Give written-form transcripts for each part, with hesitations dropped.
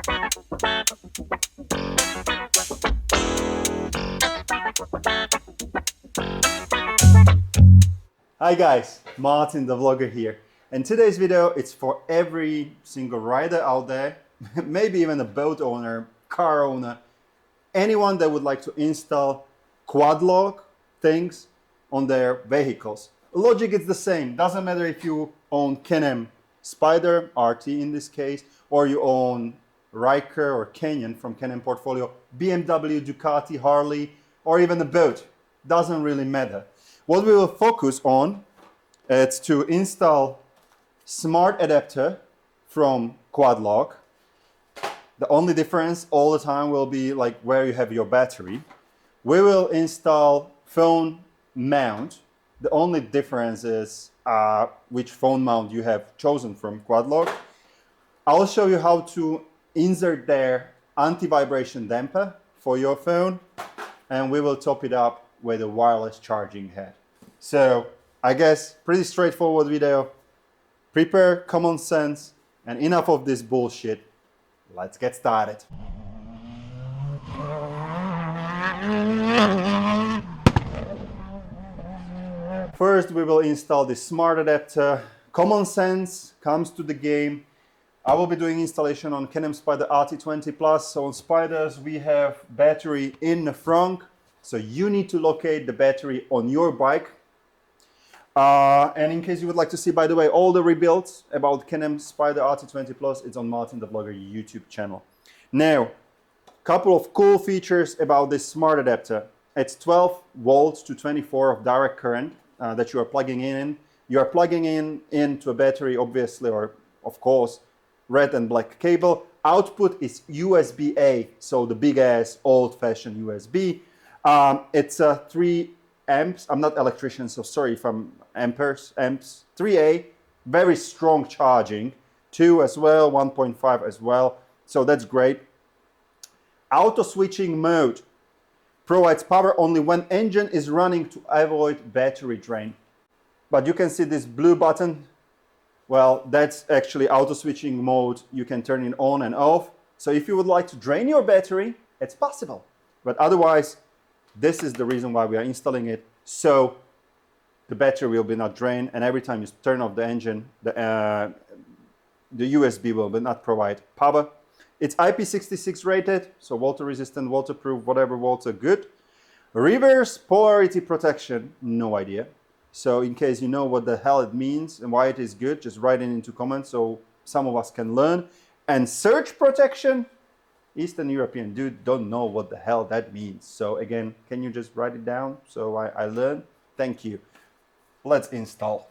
Hi guys, Martin the Vlogger here. And today's video, it's for every single rider out there, maybe even a boat owner, car owner, anyone that would like to install quad lock things on their vehicles. Logic is the same. Doesn't matter if you own Can-Am Spyder RT in this case, or you own Ryker or Can-Am from Can-Am portfolio, BMW, Ducati, Harley, or even a boat. Doesn't really matter. What we will focus on is to install smart adapter from quad lock. The only difference all the time will be like where you have your battery. We will install phone mount. The only difference is which phone mount you have chosen from quad lock. I'll show you how to insert their anti-vibration damper for your phone, and we will top it up with a wireless charging head. So I guess pretty straightforward video. Prepare common sense and enough of this bullshit. Let's get started. First we will install the smart adapter. Common sense comes to the game. I will be doing installation on Can-Am Spyder RT20 Plus. So on Spyders we have battery in the front. So you need to locate the battery on your bike. And in case you would like to see, by the way, all the rebuilds about Can-Am Spyder RT20 Plus, it's on MartinTheVlogger YouTube channel. Now, couple of cool features about this smart adapter. It's 12 volts to 24 of direct current that you are plugging in. You are plugging into a battery, obviously, or of course, red and black cable. Output is USB-A, so the big ass old-fashioned USB. It's 3 amps. I'm not electrician, so sorry if I'm amps. 3A, very strong charging. 2 as well, 1.5 as well. So that's great. Auto switching mode provides power only when engine is running to avoid battery drain. But you can see this blue button. Well, that's actually auto switching mode. You can turn it on and off. So if you would like to drain your battery, it's possible. But otherwise, this is the reason why we are installing it, so the battery will be not drained, and every time you turn off the engine, the USB will not provide power. It's IP66 rated, so water resistant, waterproof, whatever water, good. Reverse polarity protection, no idea. So in case you know what the hell it means and why it is good, just write it into comments so some of us can learn. And surge protection, Eastern European dude don't know what the hell that means. So again, can you just write it down so I learn? Thank you. Let's install.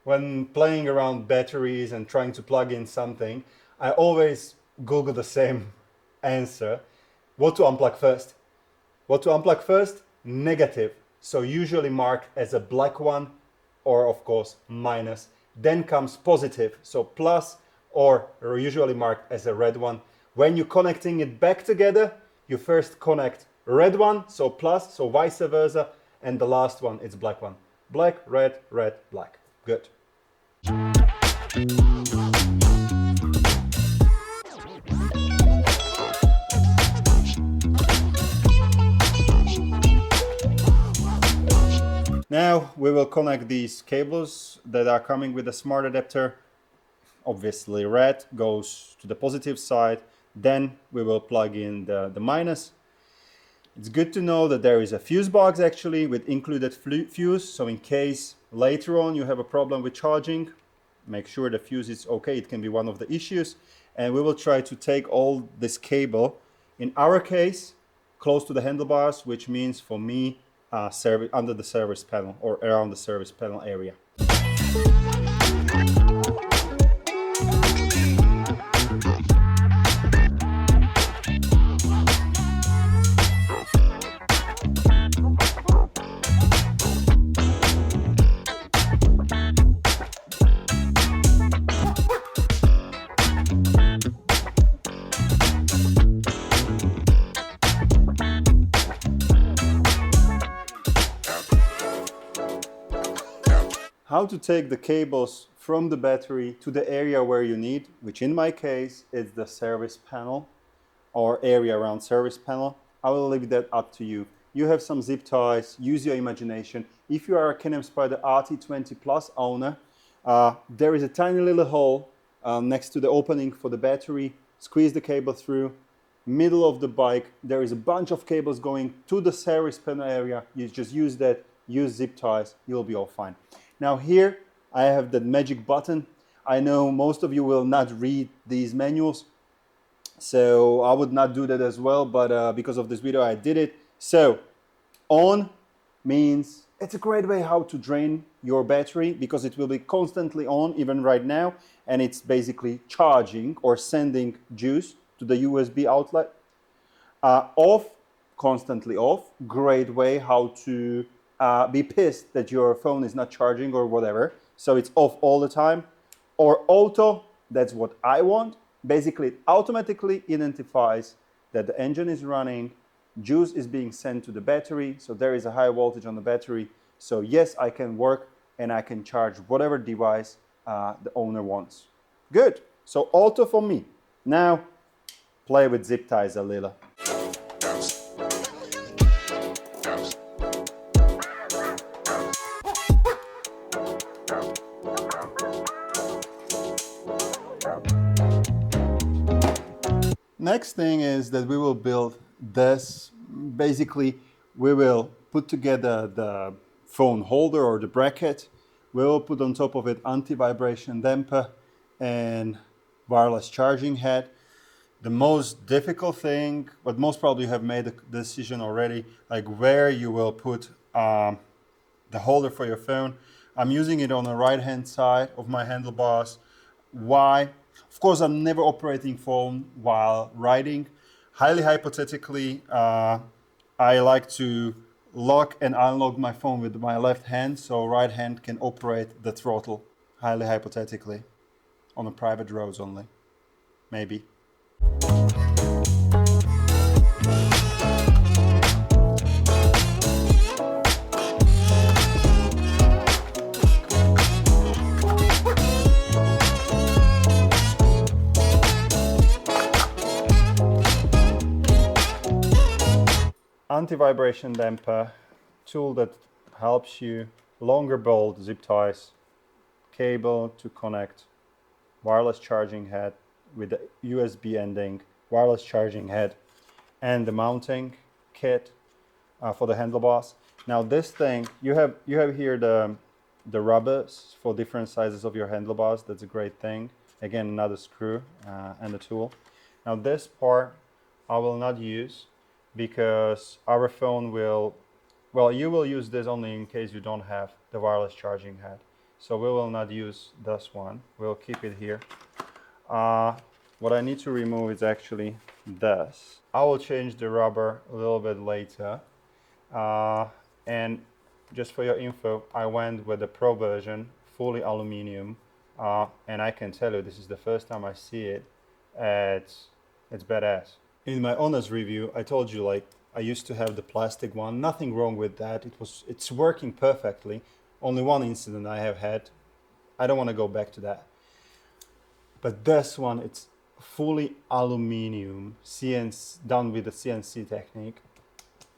When playing around batteries and trying to plug in something, I always Google the same answer. What to unplug first? What to unplug first? Negative. So usually marked as a black one, or of course minus. Then comes positive, so plus, or usually marked as a red one. When you're connecting it back together, you first connect red one, so plus, so vice versa, and the last one is black one. Black, red, red, black. Good. Now we will connect these cables that are coming with the smart adapter. Obviously red goes to the positive side. Then we will plug in the minus. It's good to know that there is a fuse box actually with included fuse. So in case later on you have a problem with charging, make sure the fuse is okay. It can be one of the issues. And we will try to take all this cable, in our case, close to the handlebars, which means for me, under the service panel or around the service panel area. how to take the cables from the battery to the area where you need, which in my case is the service panel or area around service panel. I will leave that up to you. You have some zip ties, use your imagination. If you are a Can-Am Spyder RT20 Plus owner, there is a tiny little hole next to the opening for the battery. Squeeze the cable through. Middle of the bike, there is a bunch of cables going to the service panel area. You just use that, use zip ties, you'll be all fine. Now here, I have that magic button. I know most of you will not read these manuals, so I would not do that as well, but because of this video, I did it. So, on means it's a great way how to drain your battery because it will be constantly on, even right now, and it's basically charging or sending juice to the USB outlet. Off, constantly off, great way how to be pissed that your phone is not charging or whatever. So it's off all the time. Or auto, that's what I want. Basically, it automatically identifies that the engine is running, juice is being sent to the battery, so there is a high voltage on the battery. So yes, I can work and I can charge whatever device the owner wants. Good. So auto for me. Now, play with zip ties a little. Next thing is that we will build this. Basically, we will put together the phone holder or the bracket. We will put on top of it anti-vibration damper and wireless charging head. The most difficult thing, but most probably you have made a decision already, like where you will put the holder for your phone. I'm using it on the right hand side of my handlebars. Why? Of course, I'm never operating phone while riding. Highly hypothetically, I like to lock and unlock my phone with my left hand, so right hand can operate the throttle. Highly hypothetically, on the private roads only, maybe. Anti-vibration damper, tool that helps you, longer bolt, zip ties, cable to connect, wireless charging head with the USB ending, wireless charging head, and the mounting kit for the handlebars. Now this thing, you have here the rubbers for different sizes of your handlebars. That's a great thing. Again, another screw and a tool. Now this part I will not use, because our phone will, well, you will use this only in case you don't have the wireless charging head. So we will not use this one. We'll keep it here. What I need to remove is actually this. I will change the rubber a little bit later. And just for your info, I went with the Pro version, fully aluminum. And I can tell you, this is the first time I see it. It's badass. In my honest review, I told you, like, I used to have the plastic one. Nothing wrong with that. It's working perfectly. Only one incident I have had. I don't want to go back to that. But this one, it's fully aluminum, done with the CNC technique.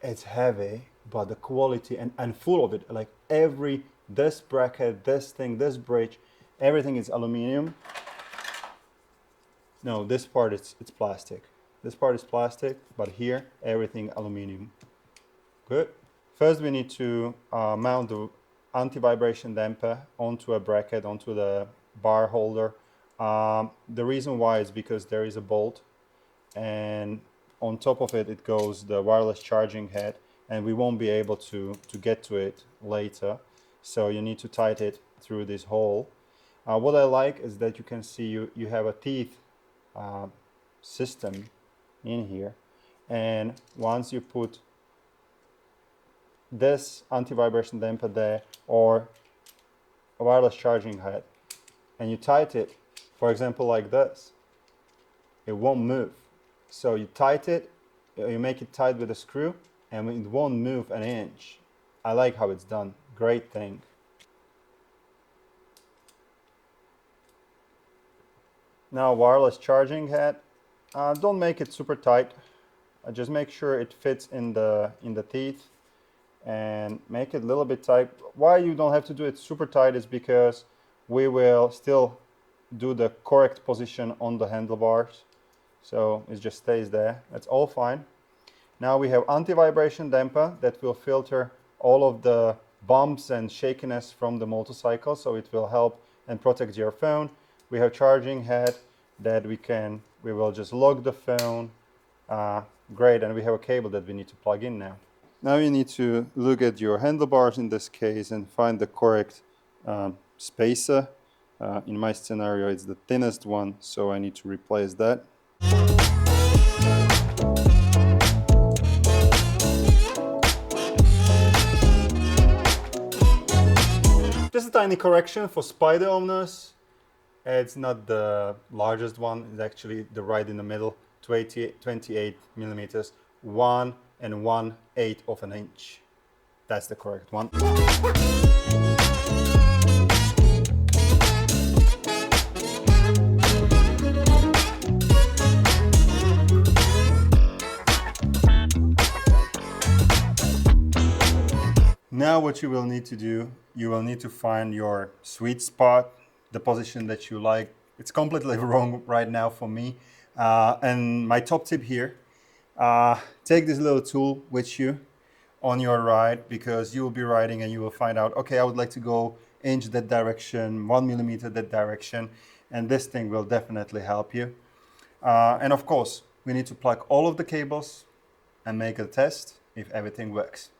It's heavy, but the quality and full of it, like this bracket, this thing, this bridge, everything is aluminum. No, this part it's plastic. This part is plastic, but here, everything aluminum. Good. First, we need to mount the anti-vibration damper onto a bracket, onto the bar holder. The reason why is because there is a bolt, and on top of it, it goes the wireless charging head, and we won't be able to get to it later. So you need to tighten it through this hole. What I like is that you can see you have a teeth system in here, and once you put this anti-vibration damper there or a wireless charging head and you tighten it, for example like this, it won't move. So you tighten it, you make it tight with a screw, and it won't move an inch. I like how it's done. Great thing. Now wireless charging head. Don't make it super tight. Just make sure it fits in the teeth and make it a little bit tight. Why you don't have to do it super tight is because we will still do the correct position on the handlebars. So it just stays there. That's all fine. Now we have anti-vibration damper that will filter all of the bumps and shakiness from the motorcycle, so it will help and protect your phone. We have charging head that we will just lock the phone. Great, and we have a cable that we need to plug in now. Now you need to look at your handlebars in this case and find the correct spacer. In my scenario, it's the thinnest one, so I need to replace that. Just a tiny correction for Spyder owners. It's not the largest one, it's actually the right in the middle, 28 millimeters, 1 1/8 of an inch. That's the correct one. Now what you will need to do, you will need to find your sweet spot, the position that you like. It's completely wrong right now for me. And my top tip here, take this little tool with you on your ride, because you will be riding and you will find out, okay, I would like to go inch that direction, 1 millimeter that direction, and this thing will definitely help you. And of course, we need to plug all of the cables and make a test if everything works.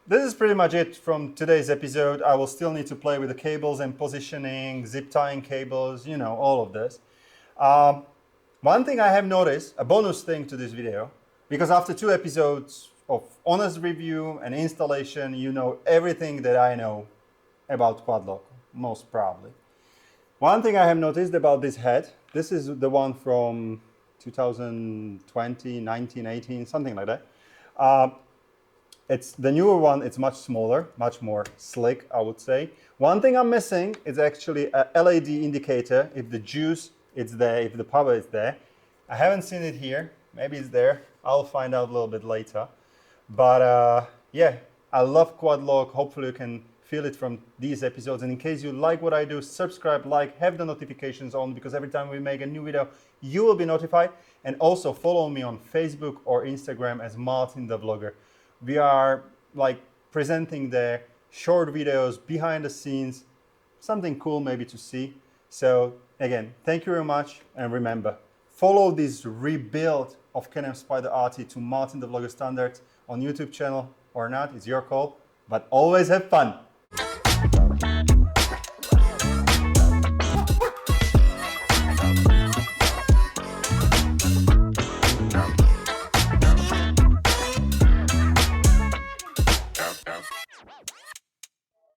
This is pretty much it from today's episode. I will still need to play with the cables and positioning, zip tying cables, you know, all of this. One thing I have noticed, a bonus thing to this video, because after 2 episodes of honest review and installation, you know everything that I know about quad lock, most probably. One thing I have noticed about this head, this is the one from 2020, 19, 18, something like that. It's the newer one, it's much smaller, much more slick, I would say. One thing I'm missing is actually a LED indicator, if the juice is there, if the power is there. I haven't seen it here, maybe it's there. I'll find out a little bit later. But yeah, I love quad lock. Hopefully you can feel it from these episodes. And in case you like what I do, subscribe, like, have the notifications on, because every time we make a new video, you will be notified. And also follow me on Facebook or Instagram as MartinTheVlogger. We are like presenting there short videos, behind the scenes, something cool maybe to see. So again, thank you very much. And remember, follow this rebuild of Can-Am Spyder RT to MartinTheVlogger standards on YouTube channel or not, it's your call, but always have fun.